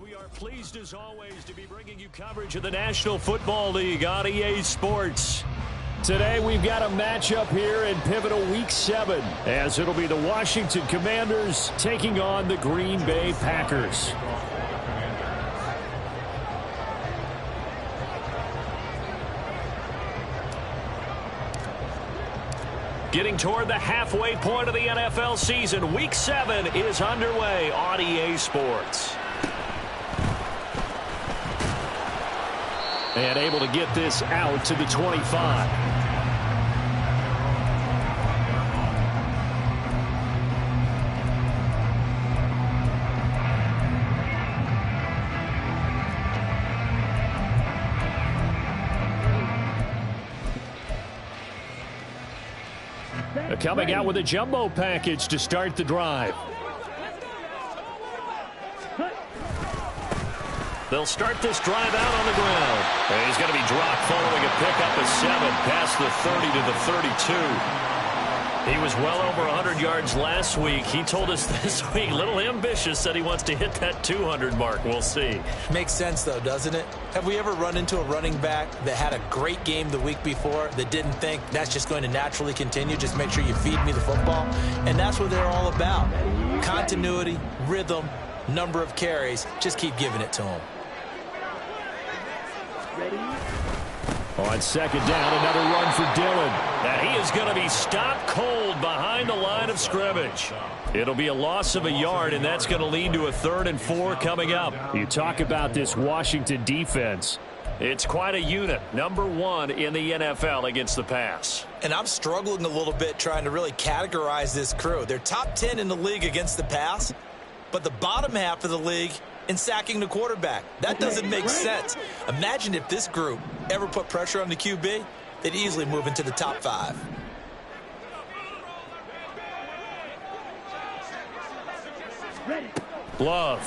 We are pleased as always to be bringing you coverage of the National Football League on EA Sports. Today we've got a matchup here in pivotal Week 7 as it'll be the Washington Commanders taking on the Green Bay Packers. Getting toward the halfway point of the NFL season, Week 7 is underway on EA Sports. And able to get this out to the 25. Coming out with a jumbo package to start the drive. They'll start this drive out on the ground. And he's going to be dropped following a pickup of 7 past the 30 to the 32. He was well over 100 yards last week. He told us this week, a little ambitious, said he wants to hit that 200 mark. We'll see. Makes sense, though, doesn't it? Have we ever run into a running back that had a great game the week before that didn't think that's just going to naturally continue? Just make sure you feed me the football. And that's what they're all about. Continuity, rhythm, number of carries. Just keep giving it to them. On second down, another run for Dillon. And he is going to be stopped cold behind the line of scrimmage. It'll be a loss of a yard, and that's going to lead to a 3rd and 4 coming up. You talk about this Washington defense. It's quite a unit, number 1 in the NFL against the pass. And I'm struggling a little bit trying to really categorize this crew. They're top 10 in the league against the pass, but the bottom half of the league in sacking the quarterback. That doesn't make sense. Imagine if this group ever put pressure on the QB, they'd easily move into the top 5. Love.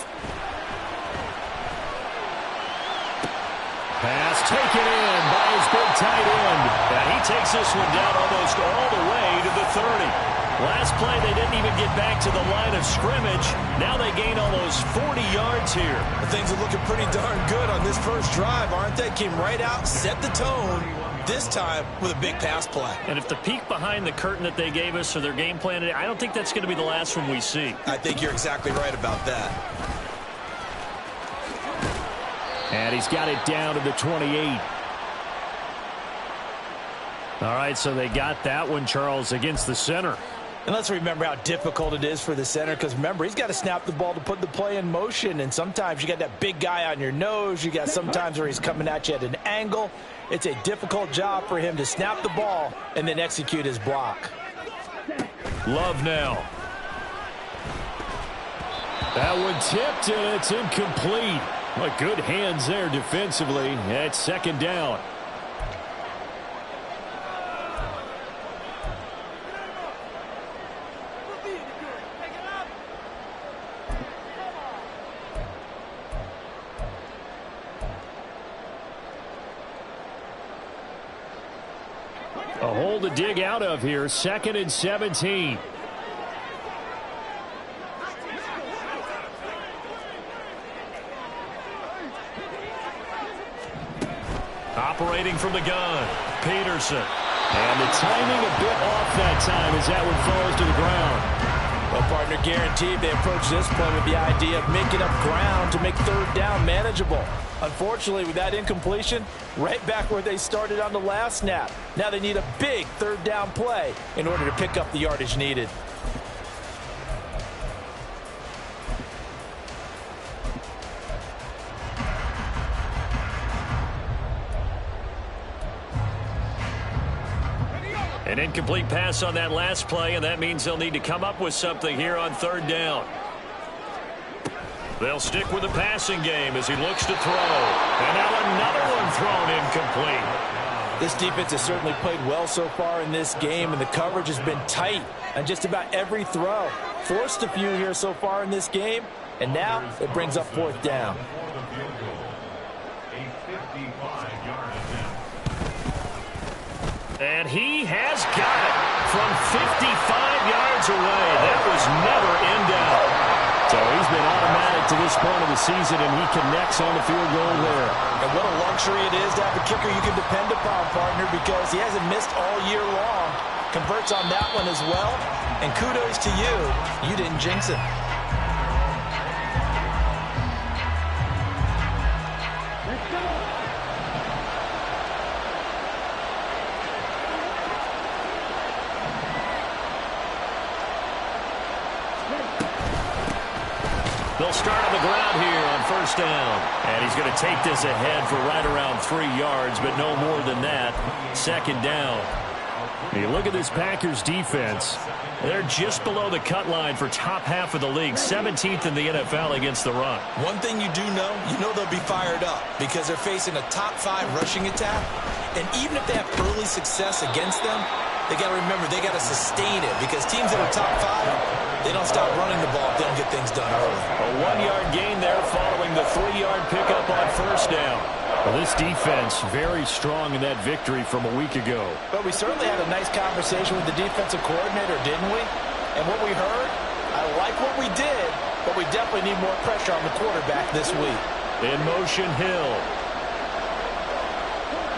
Pass taken in by his big tight end. And he takes this one down almost all the way to the 30. Last play, they didn't even get back to the line of scrimmage. Now they gain almost 40 yards here. Things are looking pretty darn good on this first drive, aren't they? Came right out, set the tone, this time with a big pass play. And if the peek behind the curtain that they gave us or their game plan, I don't think that's going to be the last one we see. I think you're exactly right about that. And he's got it down to the 28. All right, so they got that one, Charles, against the center. And let's remember how difficult it is for the center, because remember, he's got to snap the ball to put the play in motion, and sometimes you got that big guy on your nose. You got sometimes where he's coming at you at an angle. It's a difficult job for him to snap the ball and then execute his block. Love now. That one tipped, and it's incomplete. Well, good hands there defensively. It's second down. A hole to dig out of here, 2nd and 17. Operating from the gun, Peterson. And the timing a bit off that time as that one falls to the ground. Well, partner, guaranteed they approach this play with the idea of making up ground to make 3rd down manageable. Unfortunately, with that incompletion, right back where they started on the last snap. Now they need a big 3rd down play in order to pick up the yardage needed. An incomplete pass on that last play, and that means they'll need to come up with something here on 3rd down. They'll stick with the passing game as he looks to throw. And now another one thrown incomplete. This defense has certainly played well so far in this game, and the coverage has been tight on just about every throw. Forced a few here so far in this game, and now it brings up 4th down. And he has got it from 55 yards away. That was never in doubt. So he's been automatic to this point of the season, and he connects on the field goal there. And what a luxury it is to have a kicker you can depend upon, partner, because he hasn't missed all year long. Converts on that one as well. And kudos to you. You didn't jinx him. They'll start on the ground here on first down. And he's going to take this ahead for right around 3 yards, but no more than that. Second down. You look at this Packers defense. They're just below the cut line for top half of the league, 17th in the NFL against the run. One thing you do know, they'll be fired up because they're facing a top 5 rushing attack. And even if they have early success against them, they got to remember they got to sustain it because teams that are top 5, they don't stop running the ball if they don't get things done early. A 1-yard gain there following the 3-yard pickup on first down. Well, this defense very strong in that victory from a week ago. But we certainly had a nice conversation with the defensive coordinator, didn't we? And what we heard, I like what we did, but we definitely need more pressure on the quarterback this week. In motion, Hill.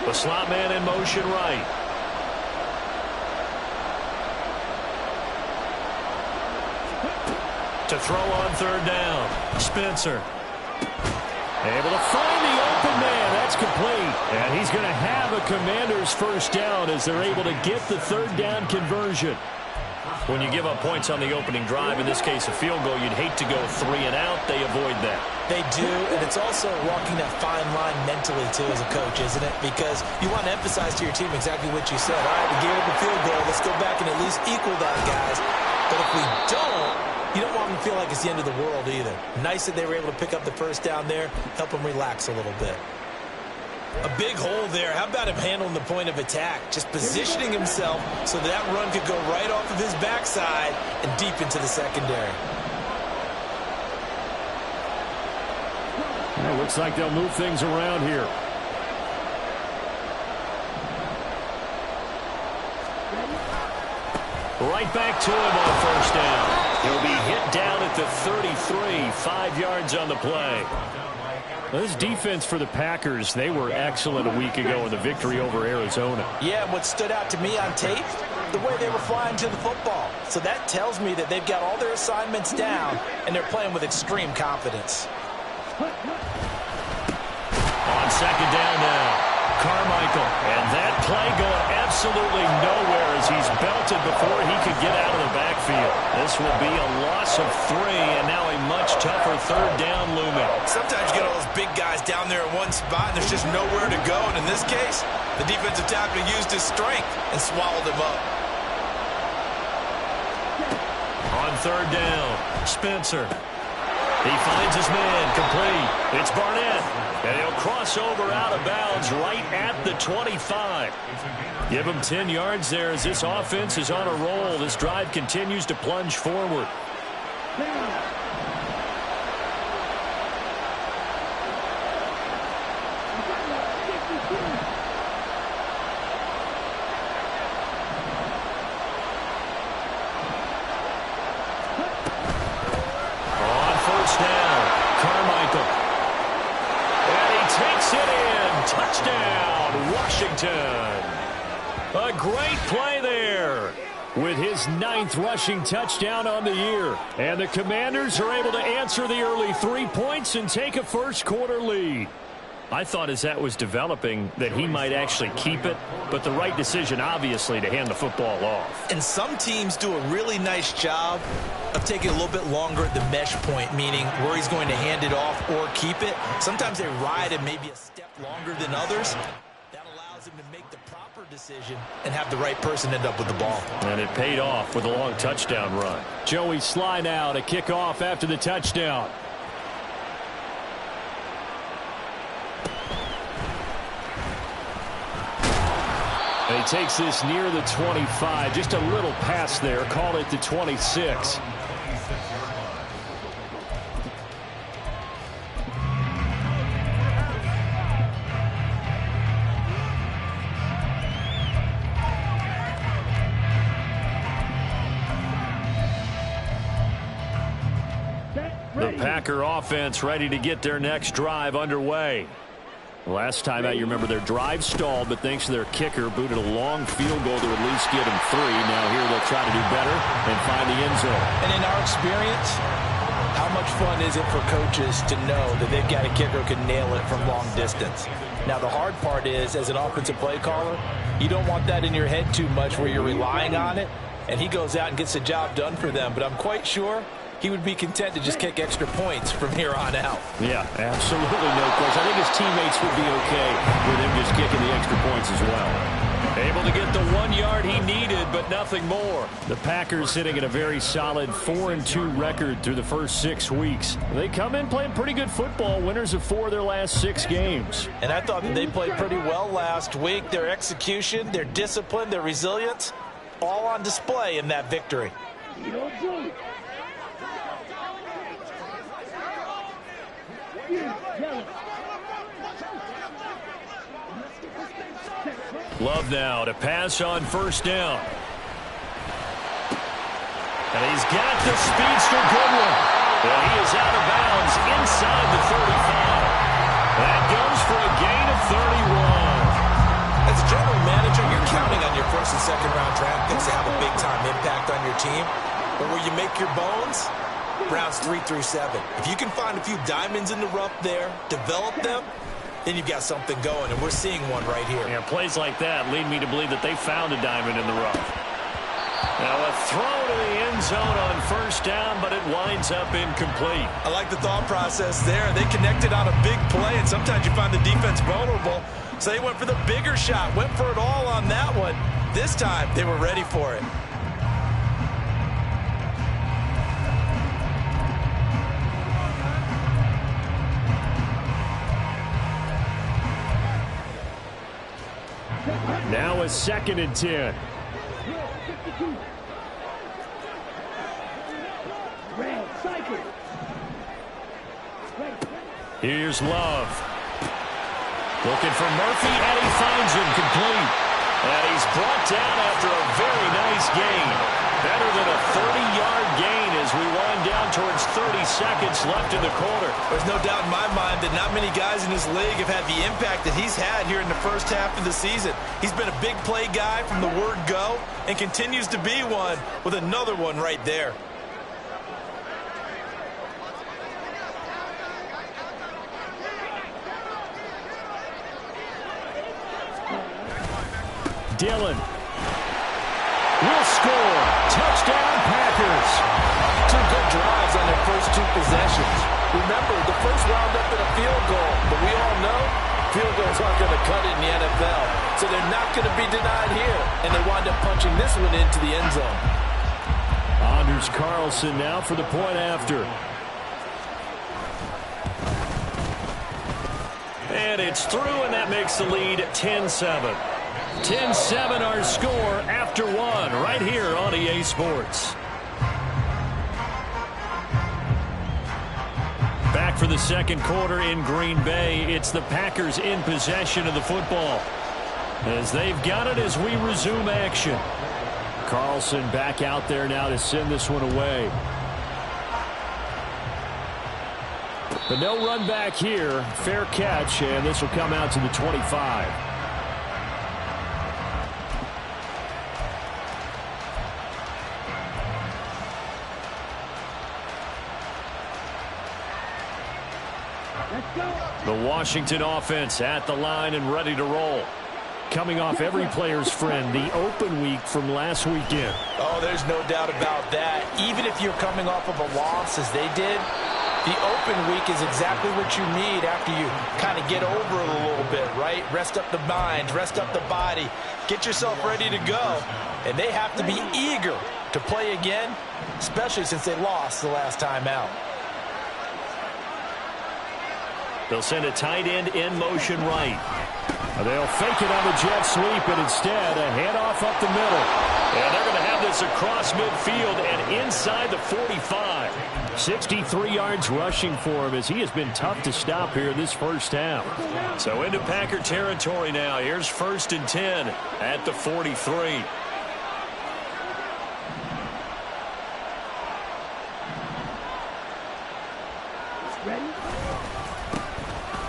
The slot man in motion right. To throw on third down. Spencer. Able to find the open man. That's complete. And he's going to have a Commander's first down as they're able to get the third down conversion. When you give up points on the opening drive, in this case a field goal, you'd hate to go 3 and out. They avoid that. They do, and it's also walking that fine line mentally, too, as a coach, isn't it? Because you want to emphasize to your team exactly what you said. All right, we gave up a field goal. Let's go back and at least equal that, guys. But if we don't, you don't want them to feel like it's the end of the world either. Nice that they were able to pick up the first down there, help them relax a little bit. A big hole there. How about him handling the point of attack? Just positioning himself so that run could go right off of his backside and deep into the secondary. It looks like they'll move things around here. Right back to him on first down. He'll be hit down at the 33, 5 yards on the play. Well, this defense for the Packers, they were excellent a week ago in the victory over Arizona. Yeah, and what stood out to me on tape, the way they were flying to the football. So that tells me that they've got all their assignments down, and they're playing with extreme confidence. On second down now, Carmichael. And that play going absolutely nowhere as he's belted before he could get out of the backfield. This will be a loss of 3, and now a much tougher third down looming. Sometimes you get all those big guys down there in one spot, and there's just nowhere to go. And in this case, the defensive tackle used his strength and swallowed him up. On third down, Spencer. He finds his man, complete. It's Barnett, and he'll cross over out of bounds right at the 25. Give him 10 yards there as this offense is on a roll. This drive continues to plunge forward. Touchdown, Washington. A great play there with his 9th rushing touchdown on the year. And the Commanders are able to answer the early 3 points and take a first-quarter lead. I thought as that was developing that he might actually keep it, but the right decision, obviously, to hand the football off. And some teams do a really nice job of taking a little bit longer at the mesh point, meaning where he's going to hand it off or keep it. Sometimes they ride it maybe a step longer than others. That allows him to make the proper decision and have the right person end up with the ball. And it paid off with a long touchdown run. Joey Sly now to kick off after the touchdown. He takes this near the 25, just a little pass there, call it the 26. Packer offense ready to get their next drive underway. Last time out, you remember their drive stalled, but thanks to their kicker, booted a long field goal to at least get them 3. Now here they'll try to do better and find the end zone. And in our experience, how much fun is it for coaches to know that they've got a kicker who can nail it from long distance? Now, the hard part is, as an offensive play caller, you don't want that in your head too much where you're relying on it, and he goes out and gets the job done for them. But I'm quite sure he would be content to just kick extra points from here on out. Yeah, absolutely no question. I think his teammates would be okay with him just kicking the extra points as well. Able to get the 1 yard he needed, but nothing more. The Packers sitting at a very solid 4-2 record through the first 6 weeks. They come in playing pretty good football, winners of 4 of their last 6 games. And I thought that they played pretty well last week. Their execution, their discipline, their resilience, all on display in that victory. Love now to pass on first down. And he's got the speedster Goodwin. And he is out of bounds inside the 35. That goes for a gain of 31. As a general manager, you're counting on your first and second round draft picks to have a big-time impact on your team. But where you make your bones, rounds 3 through 7. If you can find a few diamonds in the rough there, develop them, then you've got something going, and we're seeing one right here. Yeah, plays like that lead me to believe that they found a diamond in the rough. Now a throw to the end zone on first down, but it winds up incomplete. I like the thought process there. They connected on a big play, and sometimes you find the defense vulnerable. So they went for the bigger shot, went for it all on that one. This time, they were ready for it. Now a 2nd and 10. Here's Love. Looking for Murphy, and he finds him complete. And he's brought down after a very nice gain. Better than a 30-yard gain as we wind down towards 30 seconds left in the quarter. There's no doubt in my mind that not many guys in this league have had the impact that he's had here in the first half of the season. He's been a big play guy from the word go and continues to be one with another one right there. Dillon will score. Touchdown, Packers. 2 good drives on their first 2 possessions. Remember, the first wound up in a field goal, but we all know field goals aren't going to cut it in the NFL. So they're not going to be denied here, and they wind up punching this one into the end zone. Anders Carlson now for the point after. And it's through, and that makes the lead 10-7. 10-7 our score after 1 right here on EA Sports. Back for the second quarter in Green Bay. It's the Packers in possession of the football as they've got it as we resume action. Carlson back out there now to send this one away. But no run back here. Fair catch, and this will come out to the 25. The Washington offense at the line and ready to roll. Coming off every player's friend, the open week from last weekend. Oh, there's no doubt about that. Even if you're coming off of a loss as they did, the open week is exactly what you need after you kind of get over it a little bit, right? Rest up the mind, rest up the body, get yourself ready to go. And they have to be eager to play again, especially since they lost the last time out. They'll send a tight end in motion right. They'll fake it on the jet sweep, and instead a handoff up the middle. And they're going to have this across midfield and inside the 45. 63 yards rushing for him as he has been tough to stop here this first half. So into Packer territory now. Here's 1st and 10 at the 43.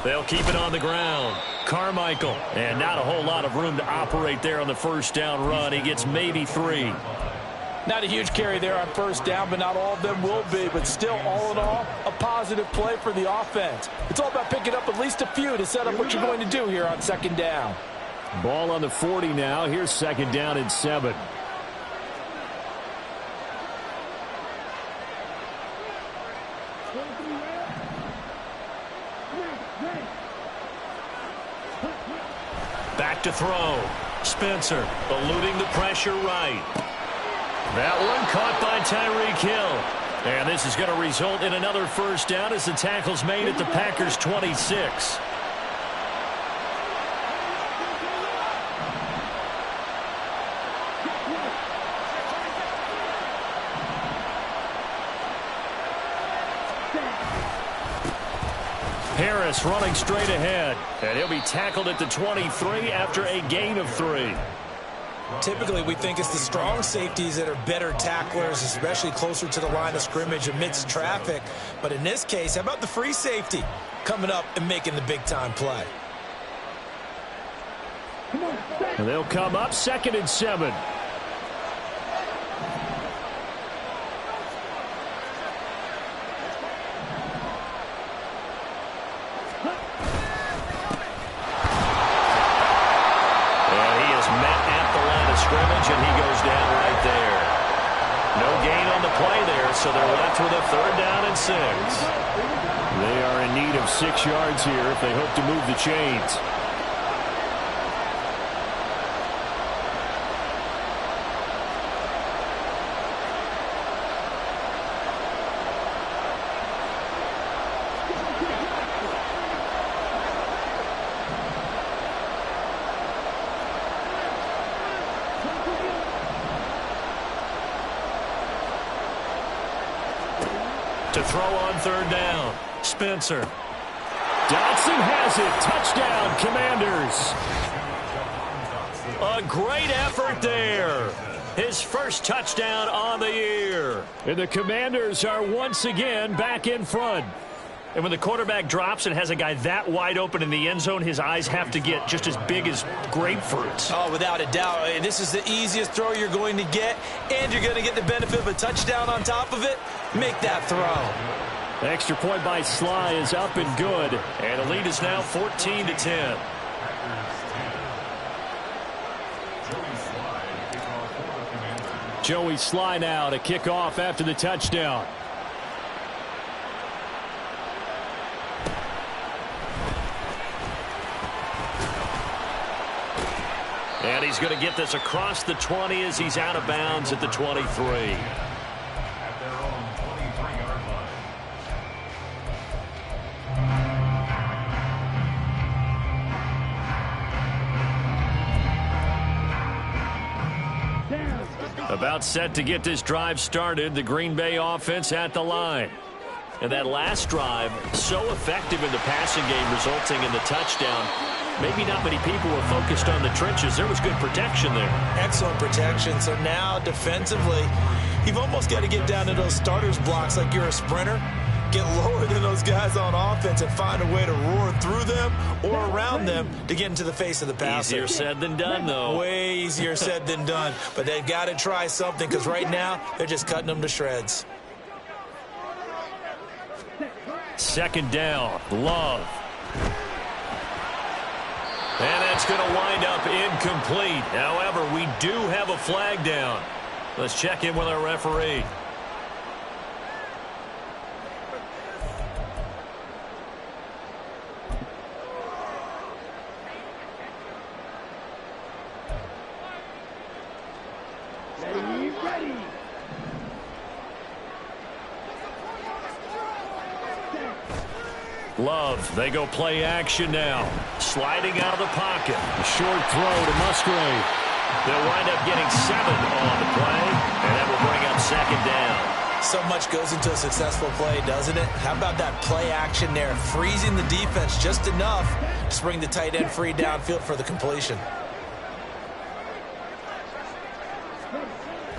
They'll keep it on the ground. Carmichael, and not a whole lot of room to operate there on the first down run. He gets maybe 3. Not a huge carry there on first down, but not all of them will be. But still, all in all, a positive play for the offense. It's all about picking up at least a few to set up what you're going to do here on second down. Ball on the 40 now. Here's second down and 7. Back to throw. Spencer eluding the pressure right. That one caught by Tyreek Hill. And this is going to result in another first down as the tackle's made at the Packers' 26. Harris running straight ahead, and he'll be tackled at the 23 after a gain of 3. Typically, we think it's the strong safeties that are better tacklers, especially closer to the line of scrimmage amidst traffic. But in this case, how about the free safety coming up and making the big-time play? And they'll come up second and 7. And he goes down right there. No gain on the play there, so they're left with a third down and 6. They are in need of 6 yards here if they hope to move the chains. To throw on third down, Spencer. Dotson has it. Touchdown, Commanders. A great effort there. His first touchdown on the year. And the Commanders are once again back in front. And when the quarterback drops and has a guy that wide open in the end zone, his eyes have to get just as big as grapefruits. Oh, without a doubt. This is the easiest throw you're going to get, and you're going to get the benefit of a touchdown on top of it. Make that throw. The extra point by Sly is up and good. And the lead is now 14-10. Joey Sly now to kick off after the touchdown. And he's going to get this across the 20 as he's out of bounds at the 23. About set to get this drive started, the Green Bay offense at the line. And that last drive, so effective in the passing game, resulting in the touchdown. Maybe not many people were focused on the trenches. There was good protection there. Excellent protection. So now, defensively, you've almost got to get down to those starters blocks like you're a sprinter. Get lower than those guys on offense and find a way to roar through them or around them to get into the face of the passer. Easier said than done, though. Way easier said than done. But they've got to try something because right now they're just cutting them to shreds. Second down, Love. And that's going to wind up incomplete. However, we do have a flag down. Let's check in with our referee. Love, they go play action now. Sliding out of the pocket. A short throw to Musgrave. They'll wind up getting 7 on the play, and that will bring up second down. So much goes into a successful play, doesn't it? How about that play action there? Freezing the defense just enough to bring the tight end free downfield for the completion.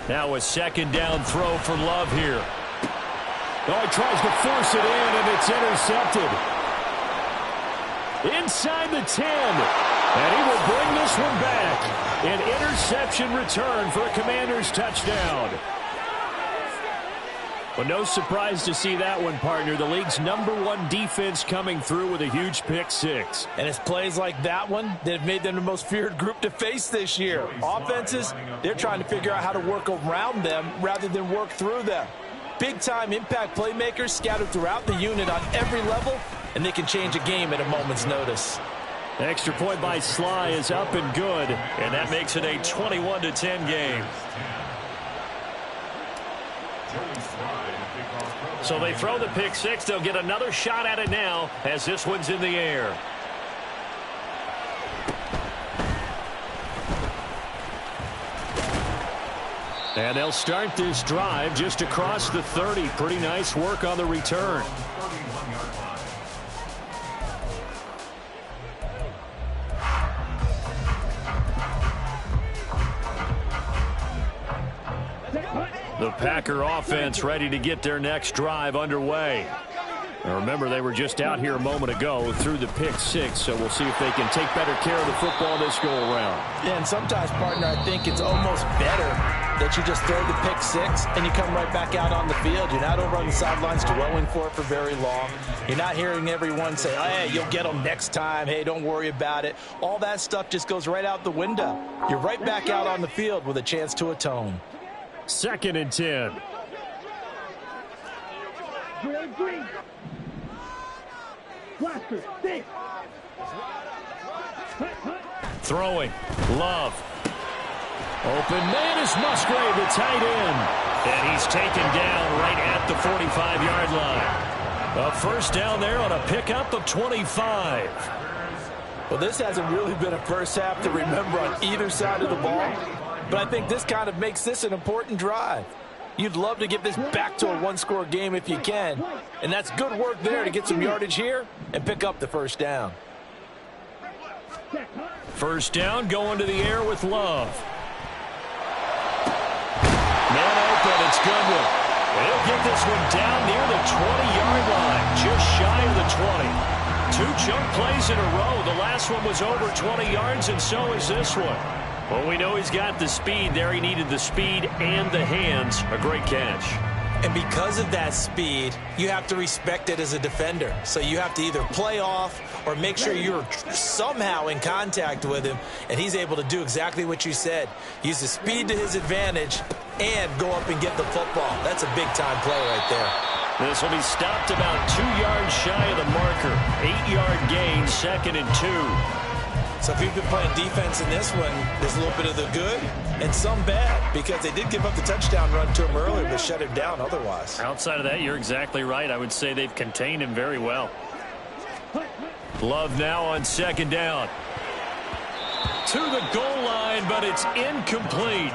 Now a second down throw for Love here. Oh, he tries to force it in, and it's intercepted. inside the 10. And he will bring this one back. An interception return for a Commanders touchdown. Well, no surprise to see that one, partner. The league's #1 defense coming through with a huge pick six. And it's plays like that one that have made them the most feared group to face this year. Offenses, they're trying to figure out how to work around them rather than work through them. Big-time impact playmakers scattered throughout the unit on every level, and they can change a game at a moment's notice. Extra point by Sly is up and good, and that makes it a 21-10 game. So they throw the pick six. They'll get another shot at it now as this one's in the air. And they'll start this drive just across the 30. Pretty nice work on the return. The Packer offense ready to get their next drive underway. Now remember, they were just out here a moment ago through the pick six, so we'll see if they can take better care of the football this go-around. Yeah, and sometimes, partner, I think it's almost better that you just throw the pick six and you come right back out on the field. You're not over on the sidelines dwelling for it for very long. You're not hearing everyone say, oh, hey, you'll get them next time. Hey, don't worry about it. All that stuff just goes right out the window. You're right back out on the field with a chance to atone. 2nd and 10. Throwing. Love. Open man is Musgrave, the tight end. And he's taken down right at the 45-yard line. A first down there on a pickup of 25. Well, this hasn't really been a first half to remember on either side of the ball. But I think this kind of makes this an important drive. You'd love to get this back to a one-score game if you can. And that's good work there to get some yardage here and pick up the first down. First down going to the air with Love. Man open, it's Goodwin. He'll get this one down near the 20-yard line, just shy of the 20. 2 chunk plays in a row. The last one was over 20 yards, and so is this one. Well, we know he's got the speed there. He needed the speed and the hands. A great catch. And because of that speed, you have to respect it as a defender. So you have to either play off or make sure you're somehow in contact with him, and he's able to do exactly what you said. Use the speed to his advantage and go up and get the football. That's a big-time play right there. This will be stopped about 2 yards shy of the marker. 8-yard gain, 2nd and 2. So if you've been playing defense in this one, there's a little bit of the good and some bad, because they did give up the touchdown run to him earlier, but shut him down otherwise. Outside of that, you're exactly right. I would say they've contained him very well. Love now on 2nd down. To the goal line, but it's incomplete.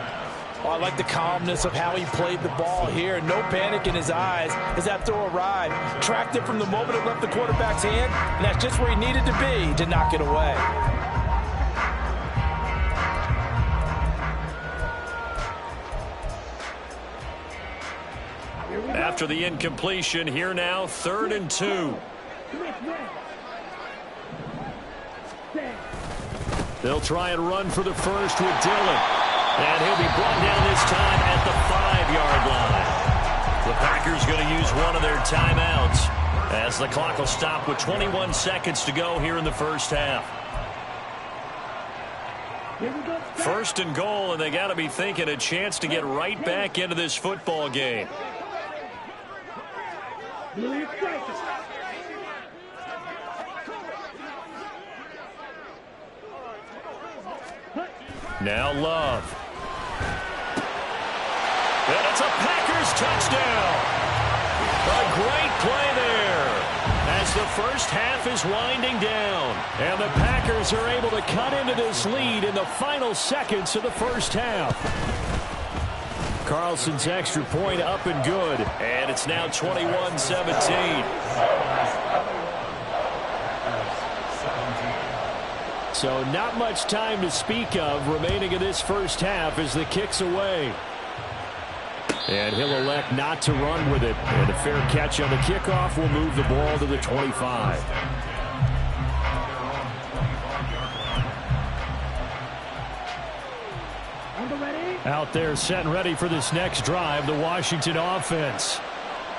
Oh, I like the calmness of how he played the ball here. No panic in his eyes as that throw arrived. Tracked it from the moment it left the quarterback's hand, and that's just where he needed to be to knock it away. After the incompletion, here now, 3rd and 2. They'll try and run for the first with Dillon. And he'll be brought down this time at the 5-yard line. The Packers going to use one of their timeouts as the clock will stop with 21 seconds to go here in the first half. 1st and goal, and they got to be thinking a chance to get right back into this football game. Now Love. And it's a Packers touchdown. A great play there as the first half is winding down. And the Packers are able to cut into this lead in the final seconds of the first half. Carlson's extra point up and good. And it's now 21-17. So not much time to speak of remaining in this first half as the kick's away. And he'll elect not to run with it. And a fair catch on the kickoff will move the ball to the 25. Out there set and ready for this next drive, the Washington offense.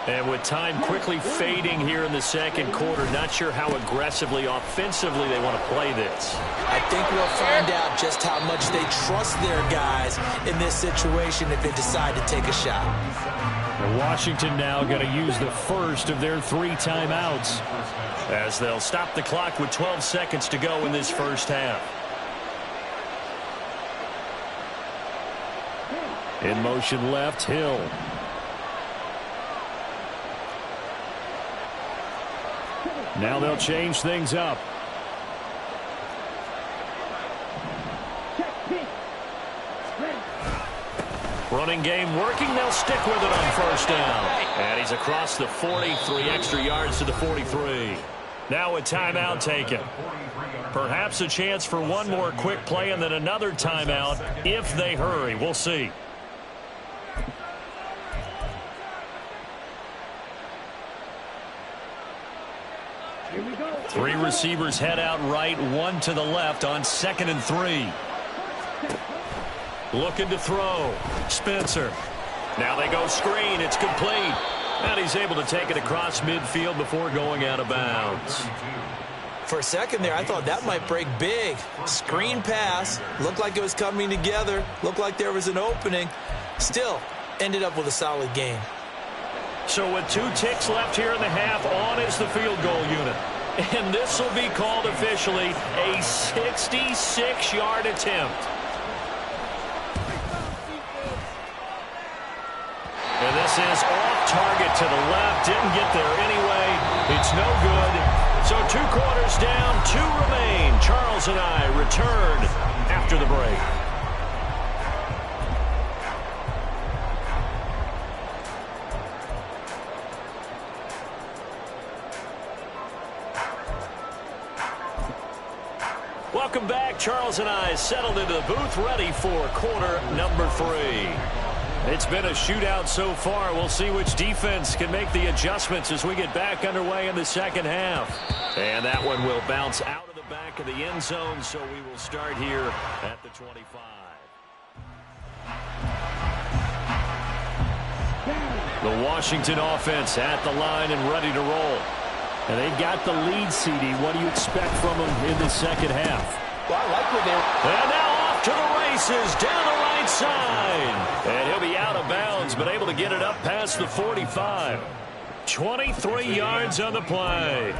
And with time quickly fading here in the second quarter, not sure how aggressively, offensively they want to play this. I think we'll find out just how much they trust their guys in this situation if they decide to take a shot. And Washington now going to use the first of their 3 timeouts, as they'll stop the clock with 12 seconds to go in this first half. In motion left, Hill. Now they'll change things up. Running game working. They'll stick with it on first down. And he's across the 40, 3 extra yards to the 43. Now a timeout taken. Perhaps a chance for one more quick play and then another timeout if they hurry. We'll see. Three receivers head out right, one to the left on 2nd and 3. Looking to throw. Spencer. Now they go screen. It's complete. And he's able to take it across midfield before going out of bounds. For a second there, I thought that might break big. Screen pass. Looked like it was coming together. Looked like there was an opening. Still, ended up with a solid game. So with 2 ticks left here in the half, on is the field goal unit. And this will be called officially a 66-yard attempt. And this is off target to the left. Didn't get there anyway. It's no good. So 2 quarters down, 2 remain. Charles and I return after the break. Welcome back. Charles and I settled into the booth, ready for quarter number 3. It's been a shootout so far. We'll see which defense can make the adjustments as we get back underway in the second half. And that one will bounce out of the back of the end zone, so we will start here at the 25. The Washington offense at the line and ready to roll. And they've got the lead, CD. What do you expect from them in the second half? Well, I like what they're... And now off to the races, down the right side. And he'll be out of bounds, but able to get it up past the 45. 23 yards on the play.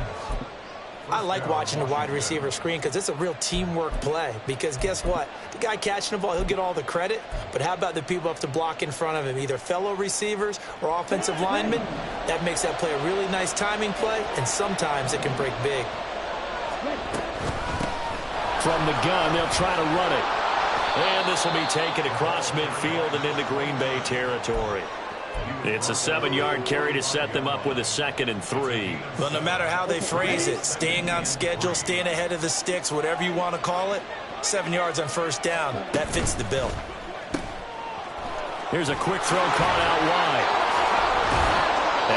I like watching the wide receiver screen because it's a real teamwork play. Because guess what? The guy catching the ball, he'll get all the credit. But how about the people up to block in front of him, either fellow receivers or offensive linemen? That makes that play a really nice timing play, and sometimes it can break big. From the gun, they'll try to run it. And this will be taken across midfield and into Green Bay territory. It's a 7-yard carry to set them up with a 2nd and 3. Well, no matter how they phrase it, staying on schedule, staying ahead of the sticks, whatever you want to call it, 7 yards on first down, that fits the bill. Here's a quick throw caught out wide.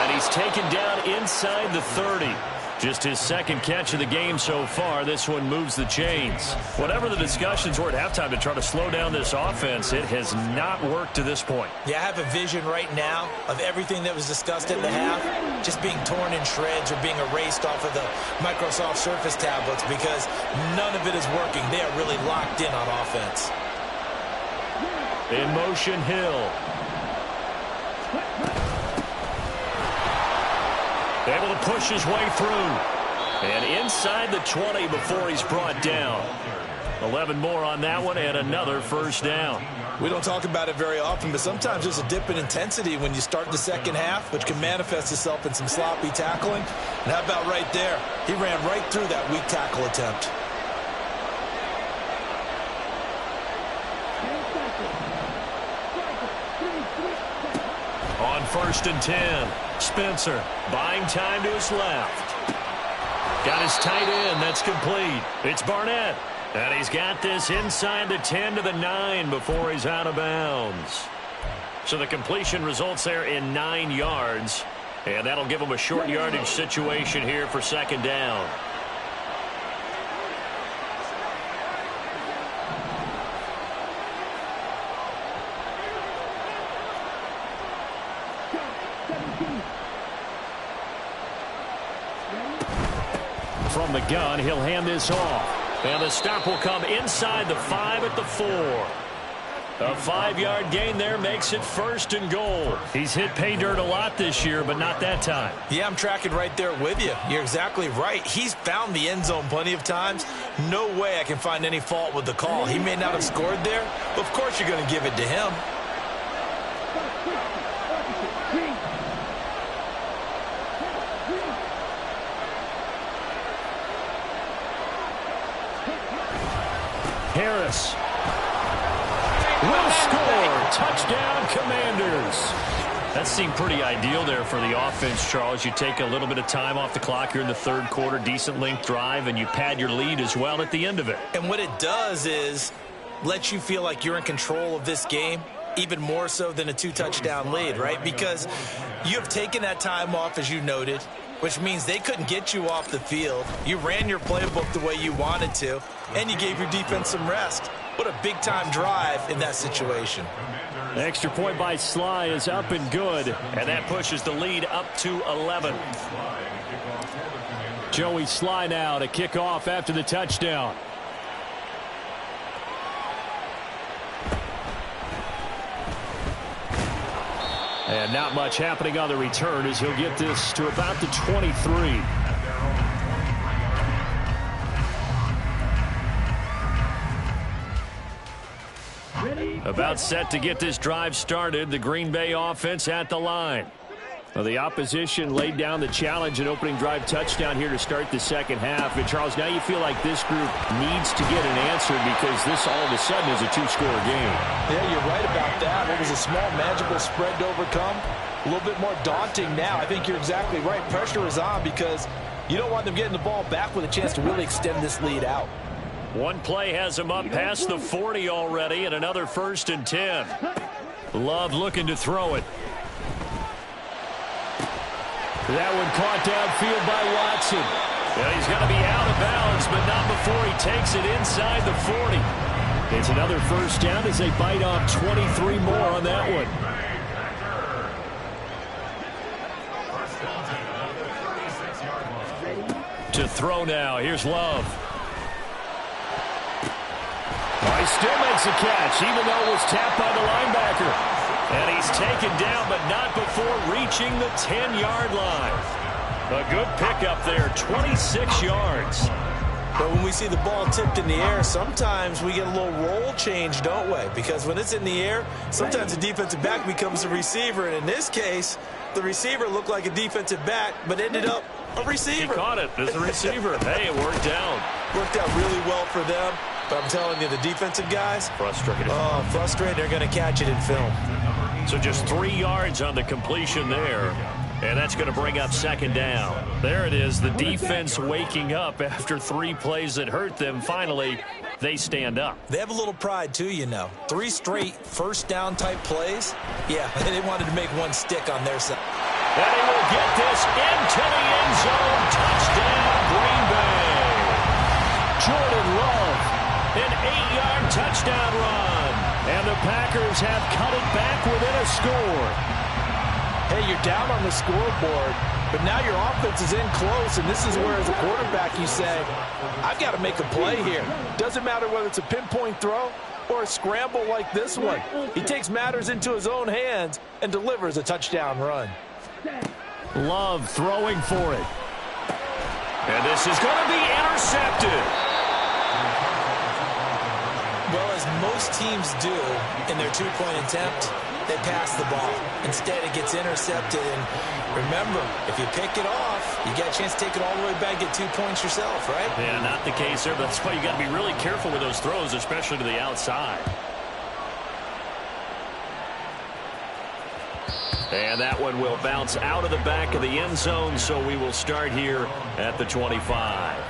And he's taken down inside the 30. Just his 2nd catch of the game so far. This one moves the chains. Whatever the discussions were at halftime to try to slow down this offense, it has not worked to this point. Yeah, I have a vision right now of everything that was discussed at the half just being torn in shreds or being erased off of the Microsoft Surface tablets because none of it is working. They are really locked in on offense. In motion, Hill. Able to push his way through. And inside the 20 before he's brought down. 11 more on that one and another first down. We don't talk about it very often, but sometimes there's a dip in intensity when you start the second half, which can manifest itself in some sloppy tackling. And how about right there? He ran right through that weak tackle attempt. On 1st and 10, Spencer buying time to his left. Got his tight end. That's complete. It's Barnett. And he's got this inside the 10 to the 9 before he's out of bounds. So the completion results there in 9 yards. And that'll give him a short yardage situation here for 2nd down. From the gun, he'll hand this off. And the stop will come inside the 5 at the 4. A 5-yard gain there makes it 1st and goal. He's hit pay dirt a lot this year, but not that time. Yeah, I'm tracking right there with you. You're exactly right. He's found the end zone plenty of times. No way I can find any fault with the call. He may not have scored there, but of course you're going to give it to him. Harris will score. Touchdown, Commanders. That seemed pretty ideal there for the offense, Charles. You take a little bit of time off the clock here in the 3rd quarter, decent length drive, and you pad your lead as well at the end of it. And what it does is let you feel like you're in control of this game, even more so than a 2-touchdown lead, right? Because you have taken that time off, as you noted, which means they couldn't get you off the field. You ran your playbook the way you wanted to, and you gave your defense some rest. What a big-time drive in that situation. The extra point by Sly is up and good, and that pushes the lead up to 11. Joey Sly now to kick off after the touchdown. And not much happening on the return as he'll get this to about the 23. About set to get this drive started. The Green Bay offense at the line. Well, the opposition laid down the challenge and opening drive touchdown here to start the second half. And Charles, now you feel like this group needs to get an answer because this all of a sudden is a 2-score game. Yeah, you're right about that. It was a small, magical spread to overcome. A little bit more daunting now. I think you're exactly right. Pressure is on because you don't want them getting the ball back with a chance to really extend this lead out. One play has him up past the 40 already, and another 1st and 10. Love looking to throw it. That one caught downfield by Watson. Well, he's going to be out of bounds, but not before he takes it inside the 40. It's another 1st down as they bite off 23 more on that one. To throw now. Here's Love. He still makes a catch, even though it was tapped by the linebacker. And he's taken down, but not before reaching the 10-yard line. A good pickup there, 26 yards. But when we see the ball tipped in the air, sometimes we get a little roll change, don't we? Because when it's in the air, sometimes the defensive back becomes a receiver. And in this case, the receiver looked like a defensive back, but ended up a receiver. He caught it as a receiver. Hey, it worked out. Worked out really well for them. But I'm telling you, the defensive guys, frustrated. Oh, frustrated. They're going to catch it in film. So just 3 yards on the completion there. And that's going to bring up 2nd down. There it is, the defense waking up after 3 plays that hurt them. Finally, they stand up. They have a little pride, too, you know. 3 straight 1st down type plays. Yeah, they wanted to make one stick on their side. And he will get this into the end zone. Touchdown, Green Bay. Jordan Love, an 8-yard touchdown run. And the Packers have cut it back within a score. Hey, you're down on the scoreboard, but now your offense is in close, and this is where, as a quarterback, you say, I've got to make a play here. Doesn't matter whether it's a pinpoint throw or a scramble like this one. He takes matters into his own hands and delivers a touchdown run. Love throwing for it. And this is going to be intercepted. Well, as most teams do in their 2-point attempt, they pass the ball. Instead, it gets intercepted. And remember, if you pick it off, you get a chance to take it all the way back, get 2 points yourself, right? Yeah, not the case there. But that's why you got to be really careful with those throws, especially to the outside. And that one will bounce out of the back of the end zone, so we will start here at the 25.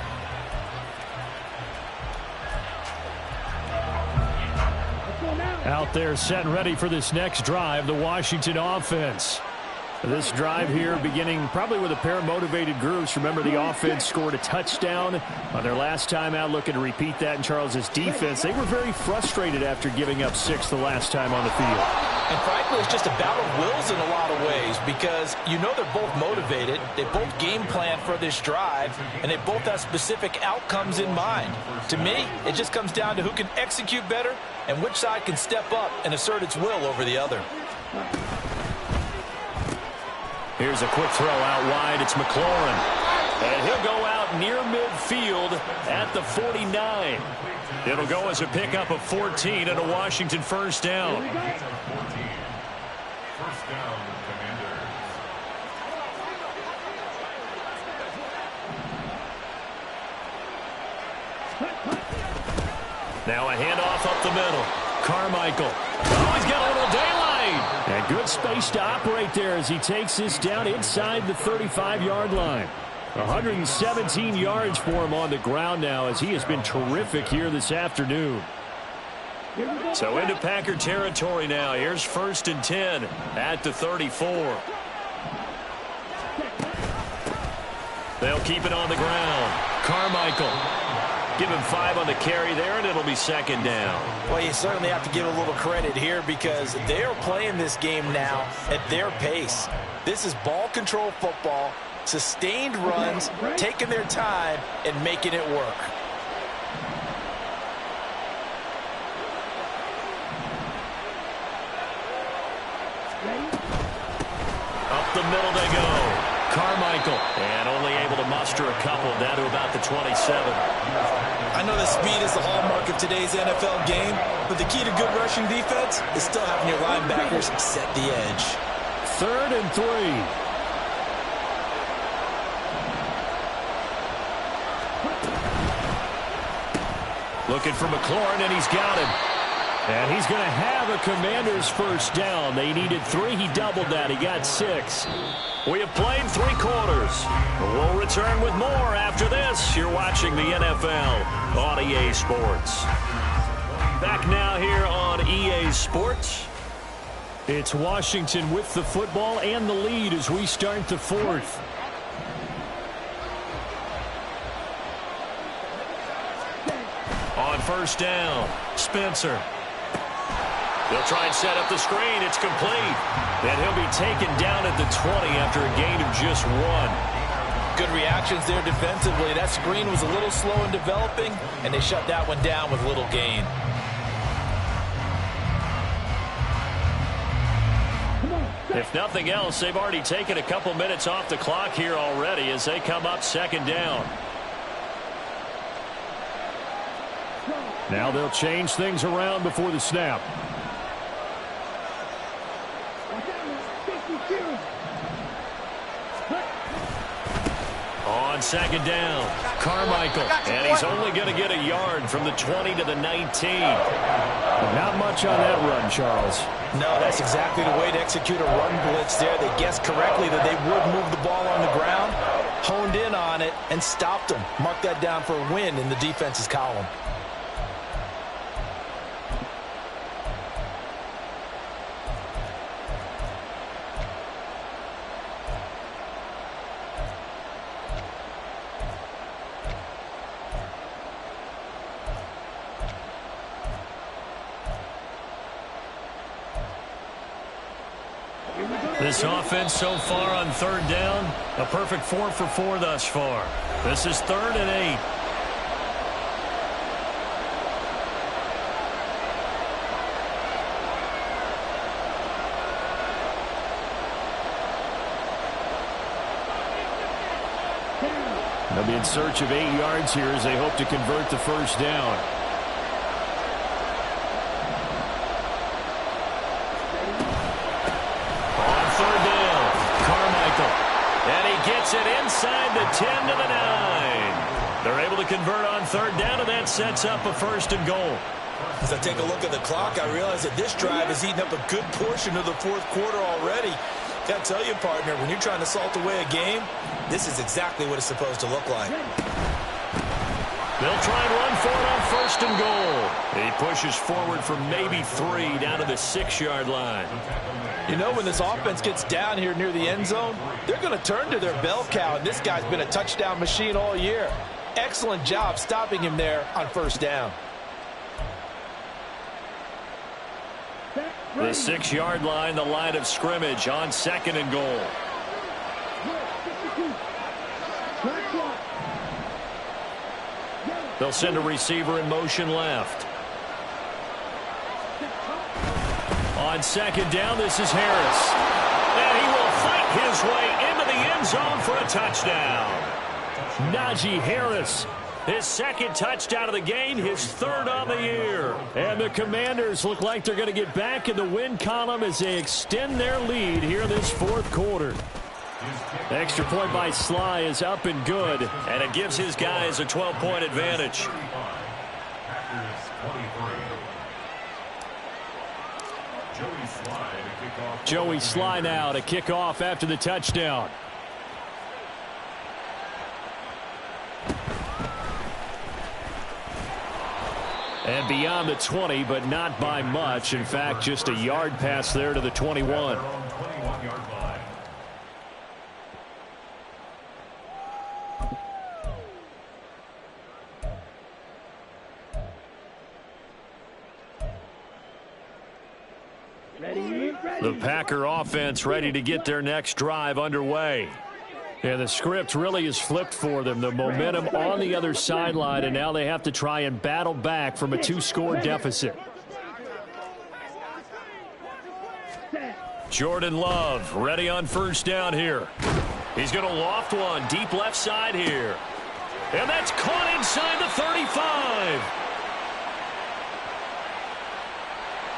Out there set and ready for this next drive, the Washington offense. This drive here beginning probably with a pair of motivated groups. Remember, the offense scored a touchdown on their last time out, looking to repeat that in Charles's defense. They were very frustrated after giving up 6 the last time on the field. And frankly, it's just a battle of wills in a lot of ways because you know they're both motivated. They both game plan for this drive, and they both have specific outcomes in mind. To me, it just comes down to who can execute better and which side can step up and assert its will over the other. Here's a quick throw out wide. It's McLaurin. And he'll go out near midfield at the 49. It'll go as a pickup of 14 and a Washington first down. Now a handoff up the middle. Carmichael. Oh, he's got a little daylight. And good space to operate there as he takes this down inside the 35-yard line. 117 yards for him on the ground now as he has been terrific here this afternoon. So into Packer territory now. Here's 1st and 10 at the 34. They'll keep it on the ground. Carmichael. Give him 5 on the carry there, and it'll be 2nd down. Well, you certainly have to give a little credit here because they are playing this game now at their pace. This is ball control football, sustained runs, taking their time, and making it work. Up the middle they go. Carmichael, and only able to muster a couple down to about the 27. I know that speed is the hallmark of today's NFL game, but the key to good rushing defense is still having your linebackers set the edge. 3rd and 3. Looking for McLaurin, and he's got him. And he's going to have a Commander's first down. They needed 3. He doubled that. He got 6. We have played 3 quarters. We'll return with more after this. You're watching the NFL on EA Sports. Back now here on EA Sports. It's Washington with the football and the lead as we start the 4th. On 1st down, Spencer. They'll try and set up the screen. It's complete. And he'll be taken down at the 20 after a gain of just 1. Good reactions there defensively. That screen was a little slow in developing, and they shut that one down with little gain. If nothing else, they've already taken a couple minutes off the clock here already as they come up 2nd down. Now they'll change things around before the snap. On 2nd down, Carmichael, and he's only going to get a yard from the 20 to the 19. Not much on that run, Charles. No, that's exactly the way to execute a run blitz there. They guessed correctly that they would move the ball on the ground, honed in on it, and stopped them. Mark that down for a win in the defense's column. This offense so far on 3rd down, a perfect 4 for 4 thus far. This is 3rd and 8. They'll be in search of 8 yards here as they hope to convert the first down. And he gets it inside the 10 to the 9. They're able to convert on 3rd down, and that sets up a 1st and goal. As I take a look at the clock, I realize that this drive has eaten up a good portion of the 4th quarter already. Got to tell you, partner, when you're trying to salt away a game, this is exactly what it's supposed to look like. They'll try and run for it on 1st and goal. He pushes forward for maybe 3 down to the 6-yard line. You know, when this offense gets down here near the end zone, they're going to turn to their bell cow, and this guy's been a touchdown machine all year. Excellent job stopping him there on first down. The 6-yard line, the line of scrimmage on 2nd and goal. They'll send a receiver in motion left. On 2nd down, this is Harris. And he will fight his way into the end zone for a touchdown. Najee Harris, his 2nd touchdown of the game, his 3rd on the year. And the Commanders look like they're going to get back in the win column as they extend their lead here this 4th quarter. The extra point by Sly is up and good, and it gives his guys a 12-point advantage. Joey Sly now to kick off after the touchdown. And beyond the 20, but not by much. In fact, just a yard pass there to the 21. The Packer offense ready to get their next drive underway. And the script really is flipped for them. The momentum on the other sideline, and now they have to try and battle back from a 2-score deficit. Jordan Love ready on first down here. He's going to loft one deep left side here. And that's caught inside the 35.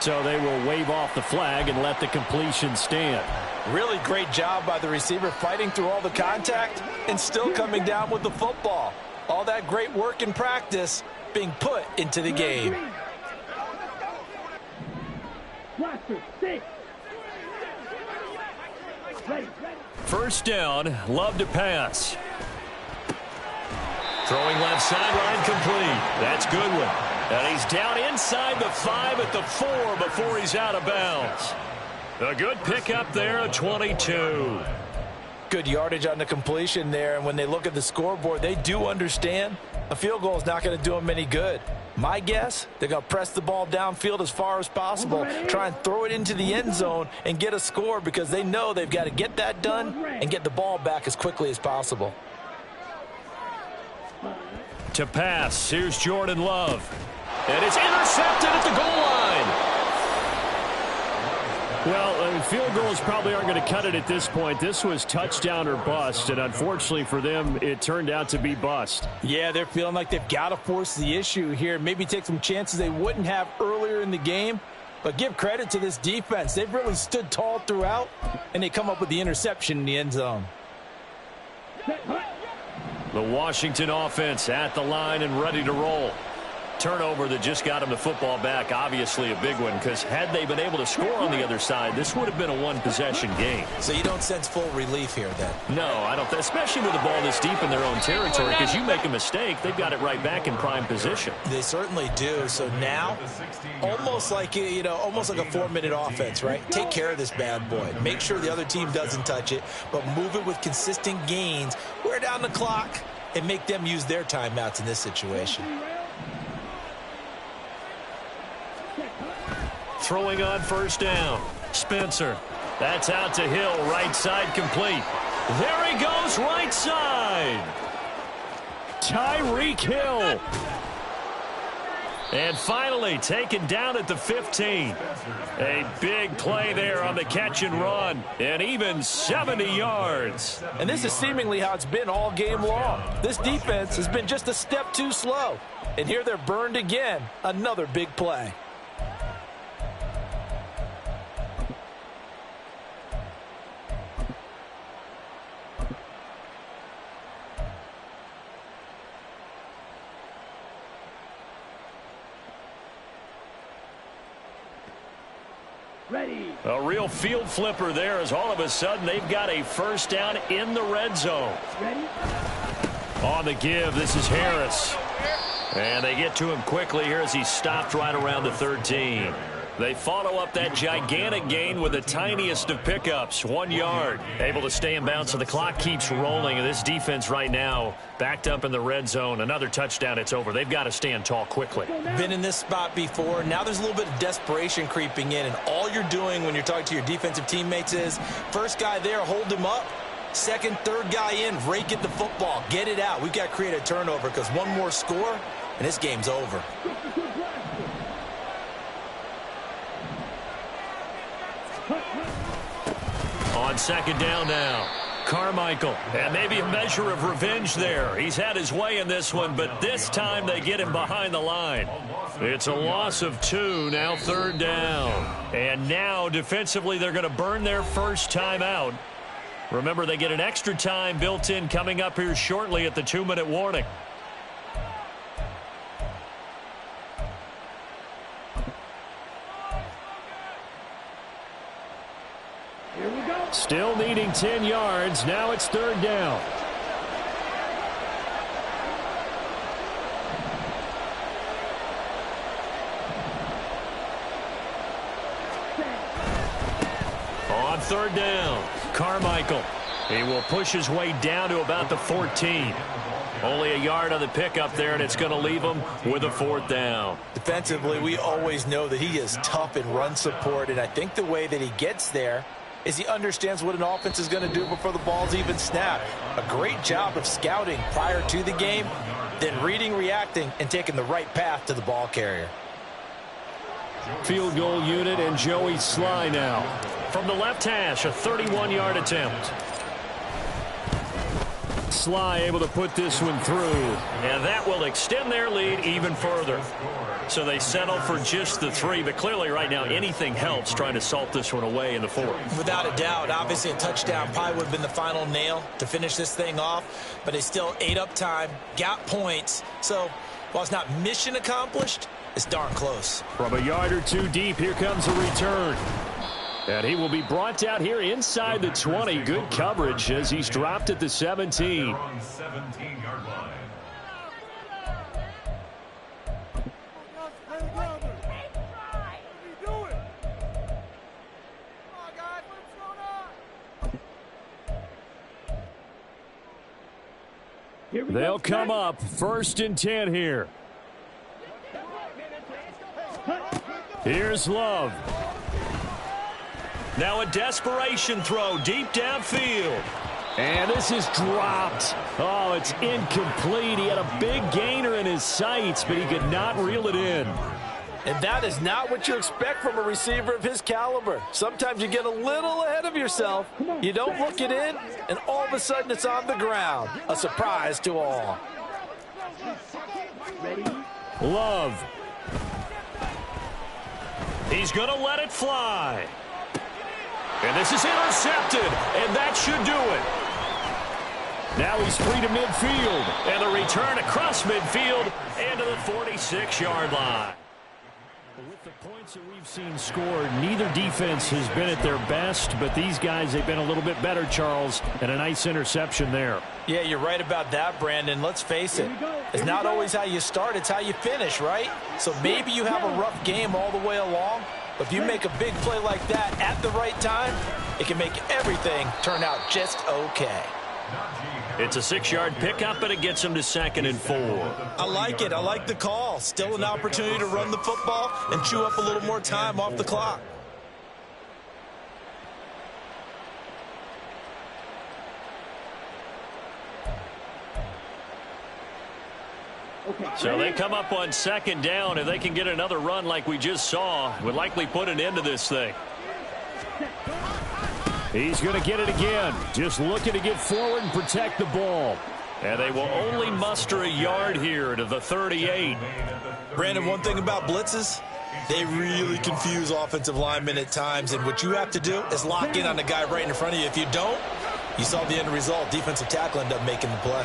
So they will wave off the flag and let the completion stand. Really great job by the receiver fighting through all the contact and still coming down with the football. All that great work in practice being put into the game. First down, Love to pass. Throwing left sideline complete. That's Goodwin. And he's down inside the 5 at the 4 before he's out of bounds. A good pickup there at 22. Good yardage on the completion there, and when they look at the scoreboard, they do understand a field goal is not going to do them any good. My guess, they're going to press the ball downfield as far as possible, try and throw it into the end zone and get a score because they know they've got to get that done and get the ball back as quickly as possible. To pass, here's Jordan Love. And it's intercepted at the goal line. Well, field goals probably aren't going to cut it at this point. This was touchdown or bust, and unfortunately for them, it turned out to be bust. Yeah, they're feeling like they've got to force the issue here, maybe take some chances they wouldn't have earlier in the game. But give credit to this defense. They've really stood tall throughout, and they come up with the interception in the end zone. The Washington offense at the line and ready to roll. Turnover that just got him the football back, obviously a big one, because had they been able to score on the other side, this would have been a one-possession game. So you don't sense full relief here then? No, I don't, especially with the ball this deep in their own territory, because you make a mistake, they've got it right back in prime position. They certainly do. So now, almost like a 4-minute offense, right? Take care of this bad boy. Make sure the other team doesn't touch it, but move it with consistent gains. Wear down the clock and make them use their timeouts in this situation. Throwing on first down. Spencer. That's out to Hill. Right side complete. There he goes, right side. Tyreek Hill. And finally taken down at the 15. A big play there on the catch and run. And even 70 yards. And this is seemingly how it's been all game long. This defense has been just a step too slow. And here they're burned again. Another big play. A real field flipper there as all of a sudden they've got a first down in the red zone. On the give, this is Harris. And they get to him quickly here as he stopped right around the 13. They follow up that gigantic gain with the tiniest of pickups, 1 yard. Able to stay in bounds, so the clock keeps rolling. And this defense right now backed up in the red zone. Another touchdown, it's over. They've got to stand tall quickly. Been in this spot before. Now there's a little bit of desperation creeping in. And all you're doing when you're talking to your defensive teammates is, first guy there, hold him up. Second, third guy in, rake at the football. Get it out. We've got to create a turnover because one more score, and this game's over. On second down now, Carmichael. And maybe a measure of revenge there. He's had his way in this one, but this time they get him behind the line. It's a loss of 2, now third down. And now defensively they're going to burn their first time out. Remember, they get an extra time built in coming up here shortly at the 2-minute warning. Still needing 10 yards. Now it's third down. On third down, Carmichael. He will push his way down to about the 14. Only a yard on the pickup there, and it's going to leave him with a fourth down. Defensively, we always know that he is tough in run support, and I think the way that he gets there is he understands what an offense is going to do before the ball's even snapped. A great job of scouting prior to the game, then reading, reacting, and taking the right path to the ball carrier. Field goal unit and Joey Sly now. From the left hash, a 31-yard attempt. Sly able to put this one through. And that will extend their lead even further. So they settle for just the 3, but clearly right now anything helps trying to salt this one away in the 4th. Without a doubt, obviously a touchdown probably would have been the final nail to finish this thing off, but they still ate up time, got points. So while it's not mission accomplished, it's darn close. From a yard or 2 deep, here comes a return. And he will be brought down here inside the 20. Good coverage as he's dropped at the 17. They'll come up 1st and 10 here. Here's Love. Now a desperation throw deep downfield. And this is dropped. Oh, it's incomplete. He had a big gainer in his sights, but he could not reel it in. And that is not what you expect from a receiver of his caliber. Sometimes you get a little ahead of yourself. You don't look it in, and all of a sudden it's on the ground. A surprise to all. Love. He's going to let it fly. And this is intercepted, and that should do it. Now he's free to midfield, and the return across midfield and to the 46-yard line. With the points that we've seen scored, neither defense has been at their best, but these guys, they've been a little bit better, Charles, and a nice interception there. Yeah, you're right about that, Brandon. Let's face it. It's not always how you start, it's how you finish, right? So maybe you have a rough game all the way along, but if you make a big play like that at the right time, it can make everything turn out just okay. It's a 6-yard pickup, and it gets him to 2nd and 4. I like it. I like the call. Still an opportunity to run the football and chew up a little more time off the clock. So they come up on 2nd down. If they can get another run like we just saw, would likely put an end to this thing. He's going to get it again. Just looking to get forward and protect the ball. And they will only muster a yard here to the 38. Brandon, one thing about blitzes, they really confuse offensive linemen at times. And what you have to do is lock in on the guy right in front of you. If you don't, you saw the end result. Defensive tackle ended up making the play.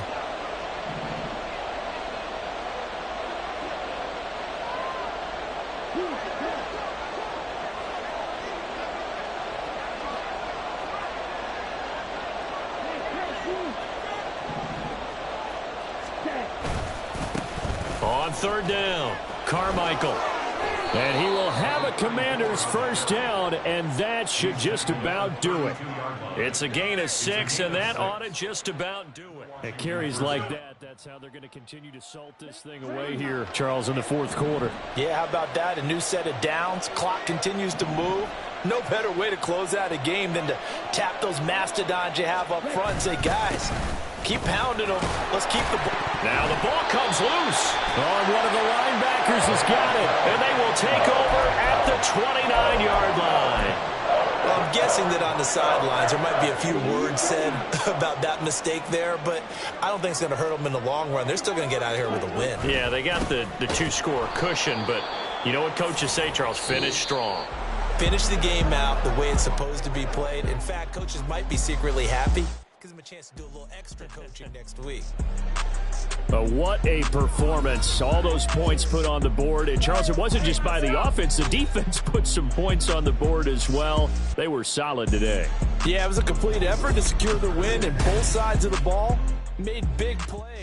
On 3rd down, Carmichael. And he will have a Commander's first down, and that should just about do it. It's a gain of 6, and that ought to just about do it. At carries like that, that's how they're going to continue to salt this thing away here, Charles, in the fourth quarter. Yeah, how about that? A new set of downs. Clock continues to move. No better way to close out a game than to tap those mastodons you have up front and say, guys, keep pounding them. Let's keep the ball. Now the ball comes loose. Oh, and one of the linebackers has got it. And they will take over at the 29-yard line. Well, I'm guessing that on the sidelines there might be a few words said about that mistake there, but I don't think it's going to hurt them in the long run. They're still going to get out of here with a win. Yeah, they got the two-score cushion, but you know what coaches say, Charles? Finish strong. Finish the game out the way it's supposed to be played. In fact, coaches might be secretly happy. Gives them a chance to do a little extra coaching next week. But what a performance. All those points put on the board. And, Charles, it wasn't just by the offense. The defense put some points on the board as well. They were solid today. Yeah, it was a complete effort to secure the win, and both sides of the ball made big plays.